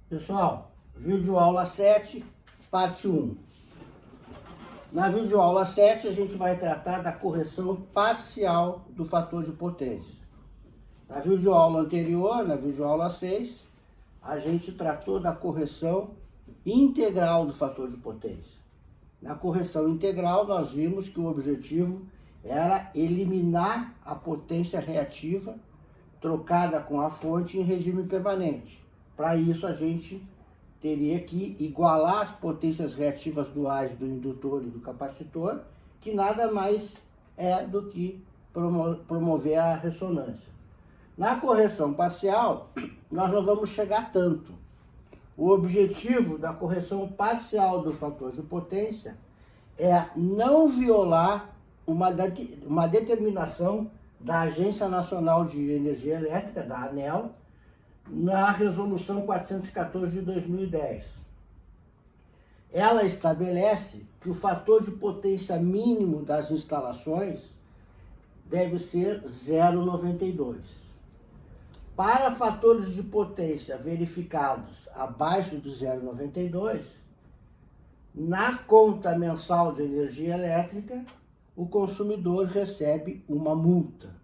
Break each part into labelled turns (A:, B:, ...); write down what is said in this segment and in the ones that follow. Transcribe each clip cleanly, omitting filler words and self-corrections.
A: Pessoal, videoaula 7, parte 1. Na videoaula 7, a gente vai tratar da correção parcial do fator de potência. Na videoaula anterior, na videoaula 6, a gente tratou da correção integral do fator de potência. Na correção integral, nós vimos que o objetivo era eliminar a potência reativa trocada com a fonte em regime permanente. Para isso, a gente teria que igualar as potências reativas duais do indutor e do capacitor, que nada mais é do que promover a ressonância. Na correção parcial, nós não vamos chegar tanto. O objetivo da correção parcial do fator de potência é não violar uma determinação da Agência Nacional de Energia Elétrica, da ANEEL, na Resolução 414 de 2010. Ela estabelece que o fator de potência mínimo das instalações deve ser 0,92. Para fatores de potência verificados abaixo de 0,92, na conta mensal de energia elétrica, o consumidor recebe uma multa.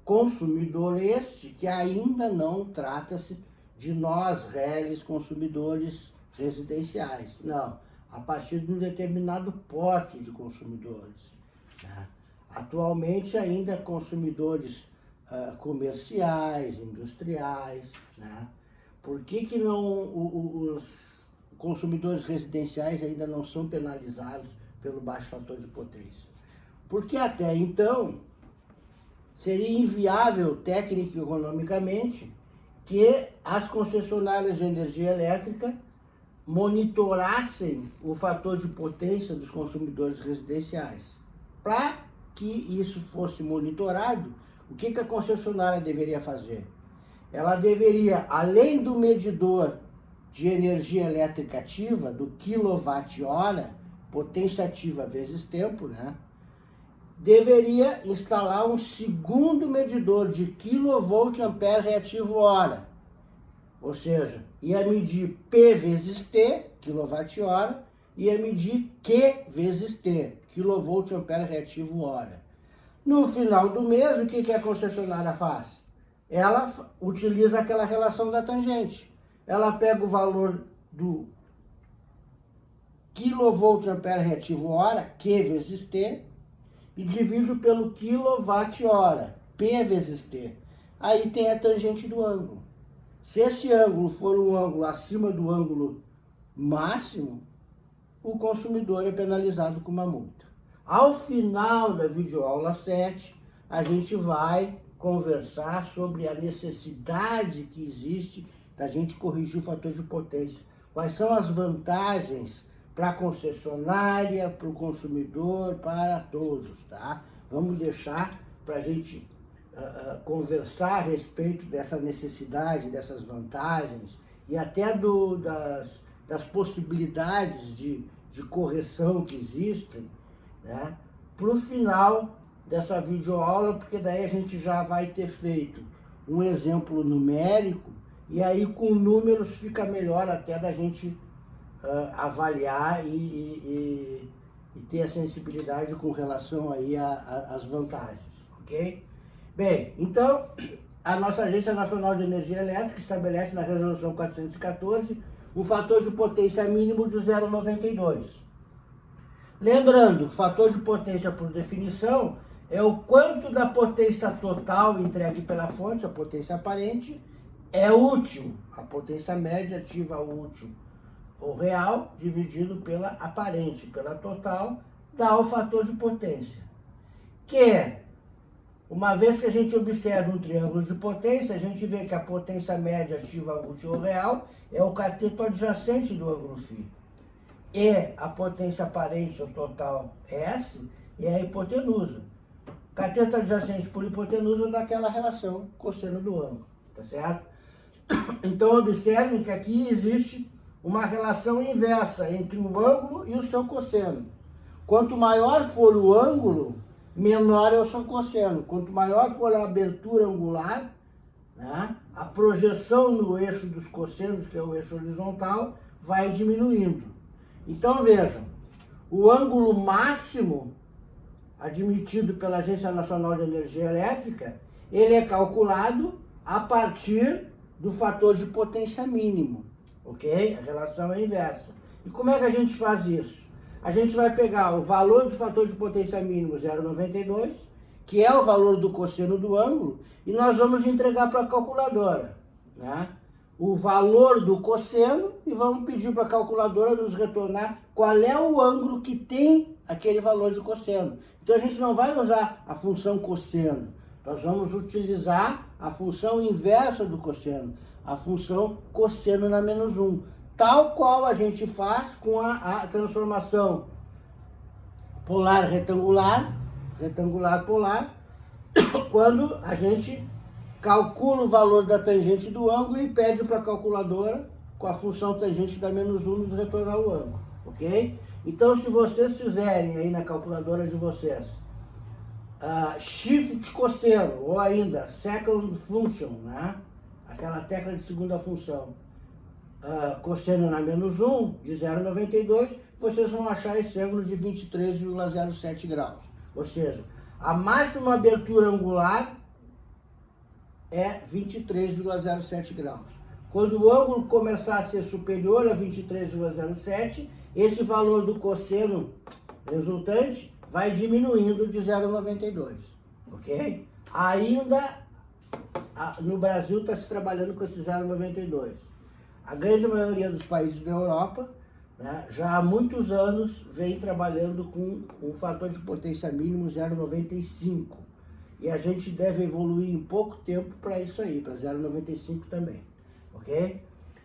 A: Consumidor este que ainda não trata-se de nós, réis consumidores residenciais. Não, a partir de um determinado porte de consumidores. Né? Atualmente ainda consumidores comerciais, industriais. Né? Por que não os consumidores residenciais ainda não são penalizados pelo baixo fator de potência? Porque até então seria inviável técnica e economicamente que as concessionárias de energia elétrica monitorassem o fator de potência dos consumidores residenciais. Para que isso fosse monitorado, o que a concessionária deveria fazer? Ela deveria, além do medidor de energia elétrica ativa, do quilowatt-hora, potência ativa vezes tempo, né? Deveria instalar um segundo medidor de kVA reativo hora. Ou seja, ia medir P vezes T, kWh, ia medir Q vezes T, kVA reativo hora. No final do mês, o que a concessionária faz? Ela utiliza aquela relação da tangente. Ela pega o valor do kVA reativo hora, Q vezes T, e divide pelo quilowatt-hora, P vezes T. Aí tem a tangente do ângulo. Se esse ângulo for um ângulo acima do ângulo máximo, o consumidor é penalizado com uma multa. Ao final da videoaula 7, a gente vai conversar sobre a necessidade que existe da gente corrigir o fator de potência. Quais são as vantagens para a concessionária, para o consumidor, para todos, tá? Vamos deixar para a gente conversar a respeito dessa necessidade, dessas vantagens e até das possibilidades de correção que existem, né? Para o final dessa videoaula, porque daí a gente já vai ter feito um exemplo numérico e aí com números fica melhor até da gente avaliar e ter a sensibilidade com relação aí às vantagens, ok? Bem, então, a nossa Agência Nacional de Energia Elétrica estabelece na Resolução 414 um fator de potência mínimo de 0,92. Lembrando, o fator de potência, por definição, é o quanto da potência total entregue pela fonte, a potência aparente, é útil. A potência média ativa útil ou real, dividido pela aparente, pela total, dá o fator de potência. Que, uma vez que a gente observa um triângulo de potência, a gente vê que a potência média ativa útil ou real é o cateto adjacente do ângulo φ. E a potência aparente ou total S é a hipotenusa. Cateto adjacente por hipotenusa dá aquela relação cosseno do ângulo, tá certo? Então, observem que aqui existe uma relação inversa entre o ângulo e o seu cosseno. Quanto maior for o ângulo, menor é o seu cosseno. Quanto maior for a abertura angular, né, a projeção no eixo dos cossenos, que é o eixo horizontal, vai diminuindo. Então vejam, o ângulo máximo admitido pela Agência Nacional de Energia Elétrica, ele é calculado a partir do fator de potência mínimo, ok? A relação é inversa. E como é que a gente faz isso? A gente vai pegar o valor do fator de potência mínimo 0,92, que é o valor do cosseno do ângulo, e nós vamos entregar para a calculadora, né, o valor do cosseno, e vamos pedir para a calculadora nos retornar qual é o ângulo que tem aquele valor de cosseno. Então a gente não vai usar a função cosseno, nós vamos utilizar a função inversa do cosseno, a função cosseno na menos 1, tal qual a gente faz com a transformação polar retangular, retangular polar, quando a gente calcula o valor da tangente do ângulo e pede para a calculadora, com a função tangente da menos 1, nos retornar o ângulo, ok? Então, se vocês fizerem aí na calculadora de vocês, shift cosseno, ou ainda second function, né? Aquela tecla de segunda função, cosseno na menos 1, de 0,92, vocês vão achar esse ângulo de 23,07 graus. Ou seja, a máxima abertura angular é 23,07 graus. Quando o ângulo começar a ser superior a 23,07, esse valor do cosseno resultante vai diminuindo de 0,92, ok? Ainda no Brasil está se trabalhando com esse 0,92. A grande maioria dos países da Europa, né, já há muitos anos vem trabalhando com um fator de potência mínimo 0,95. E a gente deve evoluir em pouco tempo para isso aí, para 0,95 também, ok?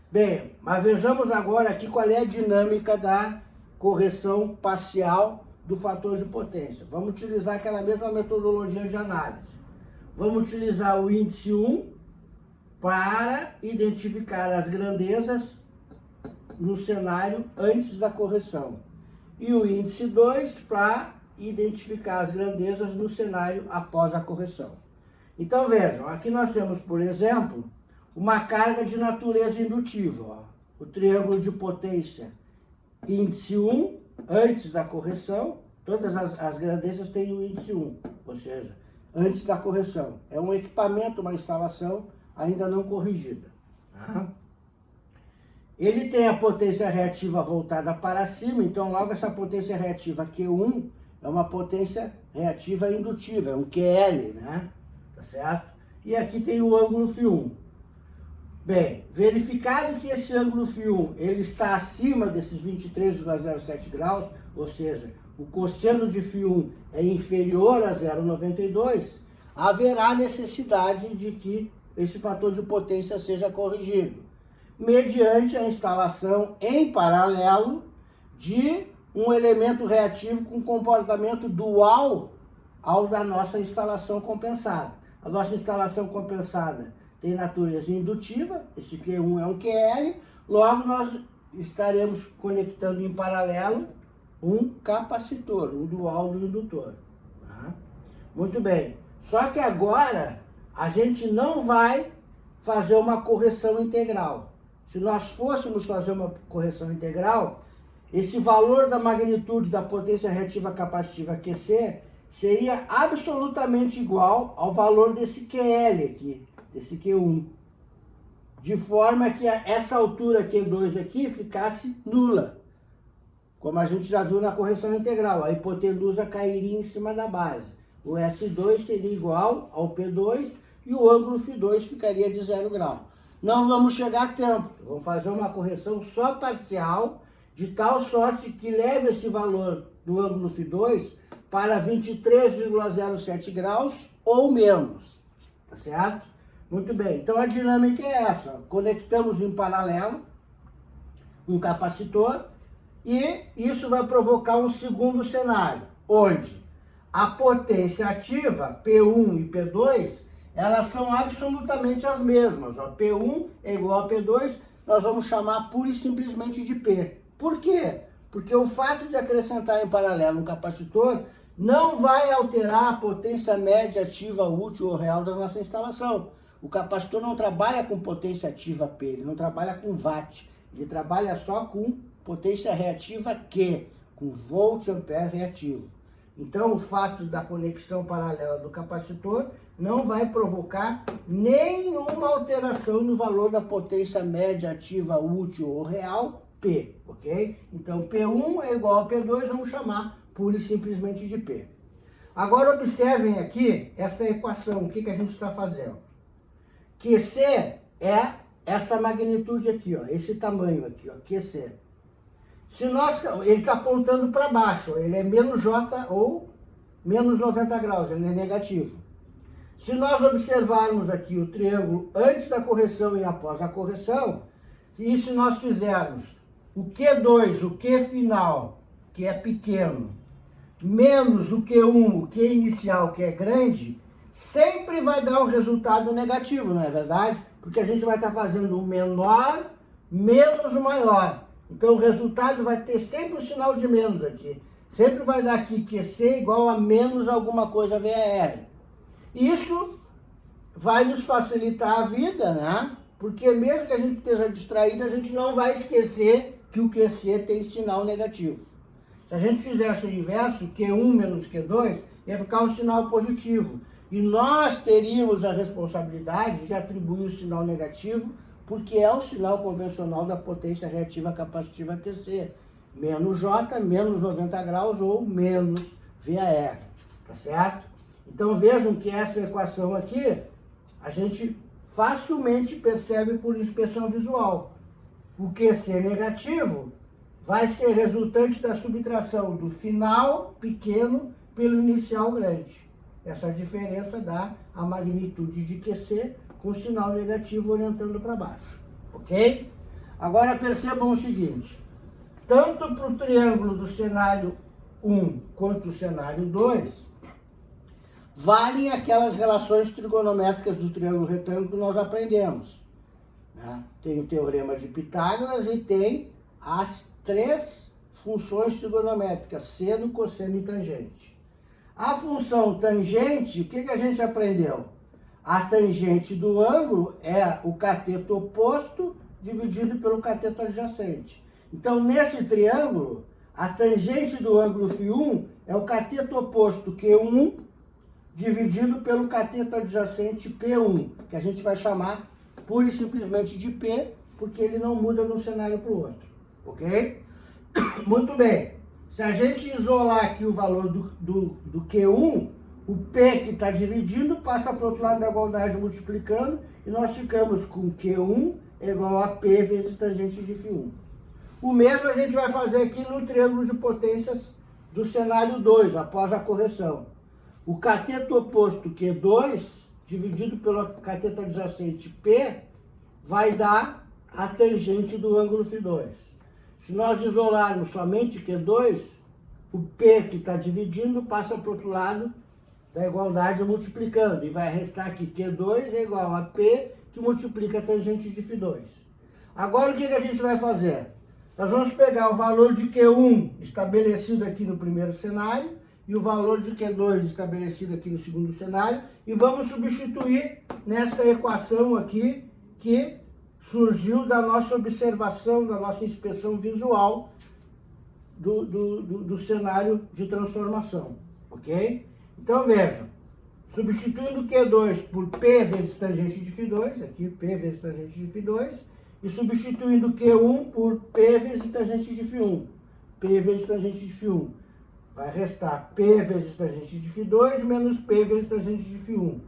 A: Bem, mas vejamos agora aqui qual é a dinâmica da correção parcial do fator de potência. Vamos utilizar aquela mesma metodologia de análise. Vamos utilizar o índice 1 para identificar as grandezas no cenário antes da correção. E o índice 2 para identificar as grandezas no cenário após a correção. Então vejam, aqui nós temos, por exemplo, uma carga de natureza indutiva. Ó. O triângulo de potência índice 1, antes da correção, todas as grandezas têm o índice 1, ou seja, antes da correção. É um equipamento, uma instalação ainda não corrigida. Tá? Ele tem a potência reativa voltada para cima, então logo essa potência reativa Q1 é uma potência reativa indutiva, é um QL, né? Tá certo? E aqui tem o ângulo φ1. Bem, verificado que esse ângulo φ1 ele está acima desses 23,07 graus, ou seja, o cosseno de φ1 é inferior a 0,92, haverá necessidade de que esse fator de potência seja corrigido, mediante a instalação em paralelo de um elemento reativo com comportamento dual ao da nossa instalação compensada. A nossa instalação compensada tem natureza indutiva, esse Q1 é um QL, logo nós estaremos conectando em paralelo um capacitor, um dual do indutor. Tá? Muito bem, só que agora a gente não vai fazer uma correção integral. Se nós fôssemos fazer uma correção integral, esse valor da magnitude da potência reativa capacitiva QC seria absolutamente igual ao valor desse QL aqui, desse Q1. De forma que essa altura Q2 aqui ficasse nula. Como a gente já viu na correção integral, a hipotenusa cairia em cima da base. O S2 seria igual ao P2 e o ângulo φ2 ficaria de 0 grau. Não vamos chegar a tempo, vamos fazer uma correção só parcial, de tal sorte que leve esse valor do ângulo φ2 para 23,07 graus ou menos, tá certo? Muito bem, então a dinâmica é essa, conectamos em paralelo um capacitor e isso vai provocar um segundo cenário, onde a potência ativa, P1 e P2, elas são absolutamente as mesmas. Ó. P1 é igual a P2, nós vamos chamar pura e simplesmente de P. Por quê? Porque o fato de acrescentar em paralelo um capacitor não vai alterar a potência média ativa útil ou real da nossa instalação. O capacitor não trabalha com potência ativa P, ele não trabalha com watt, ele trabalha só com potência reativa Q, com volt ampere reativo. Então, o fato da conexão paralela do capacitor não vai provocar nenhuma alteração no valor da potência média ativa útil ou real, P, ok? Então, P1 é igual a P2, vamos chamar pura e simplesmente de P. Agora, observem aqui essa equação, o que a gente está fazendo. QC é essa magnitude aqui, ó, esse tamanho aqui, ó, QC. Ele está apontando para baixo, ele é menos J ou menos 90 graus, ele é negativo. Se nós observarmos aqui o triângulo antes da correção e após a correção, e se nós fizermos o Q2, o Q final, que é pequeno, menos o Q1, o Q inicial, que é grande, sempre vai dar um resultado negativo, não é verdade? Porque a gente vai estar fazendo o menor menos o maior. Então, o resultado vai ter sempre um sinal de menos aqui. Sempre vai dar aqui QC igual a menos alguma coisa VAR. Isso vai nos facilitar a vida, né? Porque mesmo que a gente esteja distraído, a gente não vai esquecer que o QC tem sinal negativo. Se a gente fizesse o inverso, Q1 menos Q2, ia ficar um sinal positivo. E nós teríamos a responsabilidade de atribuir o sinal negativo, porque é o sinal convencional da potência reativa capacitiva QC. Menos J, menos 90 graus ou menos VAR, tá certo? Então vejam que essa equação aqui, a gente facilmente percebe por inspeção visual. O QC negativo vai ser resultante da subtração do final pequeno pelo inicial grande. Essa diferença dá a magnitude de QC com sinal negativo orientando para baixo, ok? Agora percebam o seguinte, tanto para o triângulo do cenário 1 quanto o cenário 2, valem aquelas relações trigonométricas do triângulo retângulo que nós aprendemos, né? Tem o teorema de Pitágoras e tem as três funções trigonométricas, seno, cosseno e tangente. A função tangente, o que a gente aprendeu? A tangente do ângulo é o cateto oposto dividido pelo cateto adjacente. Então, nesse triângulo, a tangente do ângulo φ1 é o cateto oposto Q1 dividido pelo cateto adjacente P1, que a gente vai chamar pura e simplesmente de P, porque ele não muda de um cenário para o outro, ok? Muito bem. Se a gente isolar aqui o valor do Q1, o P que está dividindo passa para o outro lado da igualdade multiplicando e nós ficamos com Q1 igual a P vezes tangente de φ1. O mesmo a gente vai fazer aqui no triângulo de potências do cenário 2, após a correção. O cateto oposto Q2 dividido pelo cateto adjacente P vai dar a tangente do ângulo φ2. Se nós isolarmos somente Q2, o P que está dividindo passa para o outro lado da igualdade multiplicando. E vai restar aqui Q2 é igual a P, que multiplica a tangente de φ2. Agora, o que a gente vai fazer? Nós vamos pegar o valor de Q1 estabelecido aqui no primeiro cenário e o valor de Q2 estabelecido aqui no segundo cenário e vamos substituir nessa equação aqui que surgiu da nossa observação, da nossa inspeção visual do cenário de transformação, ok? Então, vejam, substituindo Q2 por P vezes tangente de φ2, aqui P vezes tangente de φ2, e substituindo Q1 por P vezes tangente de φ1, P vezes tangente de φ1, vai restar P vezes tangente de φ2 menos P vezes tangente de φ1.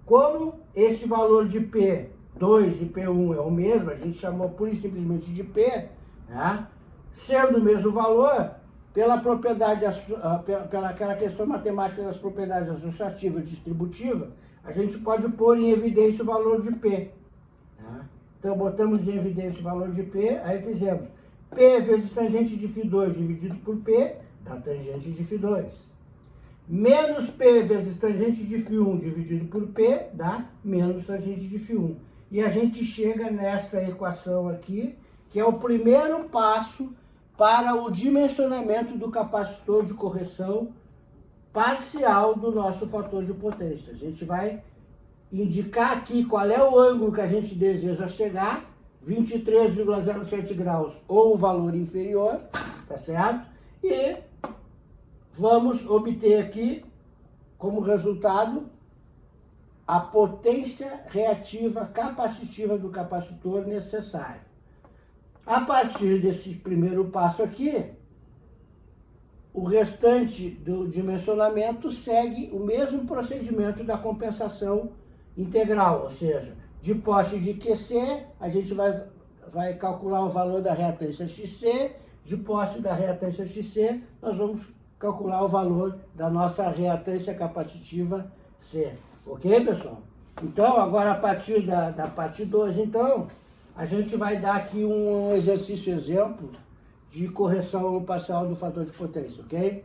A: Como esse valor de P2 e P1 é o mesmo, a gente chamou pura e simplesmente de P, né? Sendo o mesmo valor, pela propriedade, pela aquela questão matemática das propriedades associativa e distributiva, a gente pode pôr em evidência o valor de P. Tá? Então, botamos em evidência o valor de P, aí fizemos P vezes tangente de φ2 dividido por P, dá tangente de φ2. Menos P vezes tangente de φ1 dividido por P, dá menos tangente de φ1. E a gente chega nesta equação aqui, que é o primeiro passo para o dimensionamento do capacitor de correção parcial do nosso fator de potência. A gente vai indicar aqui qual é o ângulo que a gente deseja chegar, 23,07 graus ou um valor inferior, tá certo? E vamos obter aqui, como resultado, a potência reativa capacitiva do capacitor necessária. A partir desse primeiro passo aqui, o restante do dimensionamento segue o mesmo procedimento da compensação integral, ou seja, de poste de QC, a gente vai calcular o valor da reatância XC, de poste da reatância XC, nós vamos calcular o valor da nossa reatância capacitiva C. Ok, pessoal? Então, agora a partir da parte 2, então, a gente vai dar aqui um exercício exemplo de correção parcial do fator de potência, ok?